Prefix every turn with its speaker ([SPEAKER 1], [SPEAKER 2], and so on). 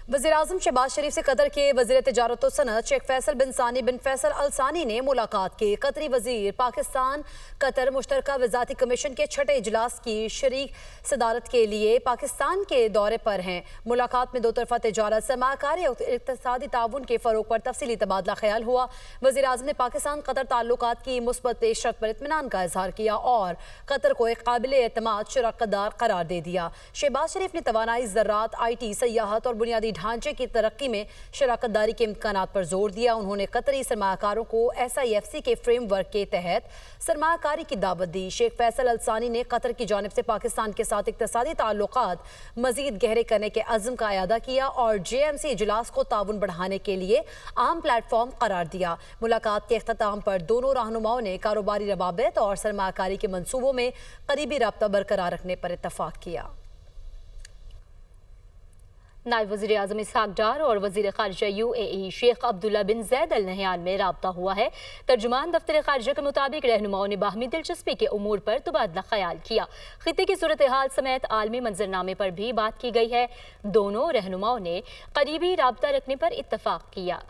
[SPEAKER 1] वज़ीर-ए-आज़म शहबाज शरीफ से कतर के वज़ीर तिजारत व सनअत शेख फैसल बिन सानी बिन फैसल अल सानी ने मुलाकात की। कतरी वज़ीर पाकिस्तान कतर मुश्तरका वज़ारती कमीशन के छठे इजलास की शरीक सदारत के लिए पाकिस्तान के दौरे पर हैं। मुलाकात में दो तरफा तिजारत, सरमायाकारी और इक़्तिसादी ताउन के फ़रोग़ पर तफसीली तबादला ख्याल हुआ। वज़ीर-ए-आज़म ने पाकिस्तान कतर ताल्लुकात की मुस्बत पेशरफ्त पर इत्मीनान का इज़हार किया और कतर को एक काबिल एतमाद शराकतदार करार दे दिया। शहबाज शरीफ ने तवानाई, ज़राअत, IT, सयाहत और बुनियादी ढांचे की तरक्की में शराकतदारी के इम्कानात पर जोर दिया। उन्होंने कतरी सरमायाकारों को SIFC के फ्रेम वर्क के तहत सरमायाकारी की दावत दी। शेख फैसल अल सानी ने कतर की जानिब से पाकिस्तान के साथ इक़्तिसादी ताल्लुकात मज़ीद गहरे करने के अज़्म का अयादा किया और JMC इजलास को ताउन बढ़ाने के लिए अहम प्लेटफॉर्म करार दिया। मुलाकात के इख्तिताम पर दोनों रहनुमाओं ने कारोबारी रवाबित और सरमायाकारी के मंसूबों में करीबी राब्ता बरकरार रखने पर इत्तफाक किया। नायब वज़ीर आज़म इसहाक डार और वज़ीर ख़ारिजा UAE शेख अब्दुल्ला बिन ज़ैद अल नहयान में राब्ता हुआ है। तर्जुमान दफ्तर ख़ारिजा के मुताबिक रहनुमाओं ने बाहमी दिलचस्पी के उमूर पर तबादला ख्याल किया। खित्ते की सूरत हाल समेत आलमी मंजरनामे पर भी बात की गई है। दोनों रहनुमाओं ने करीबी राब्ता रखने पर इत्तफाक किया।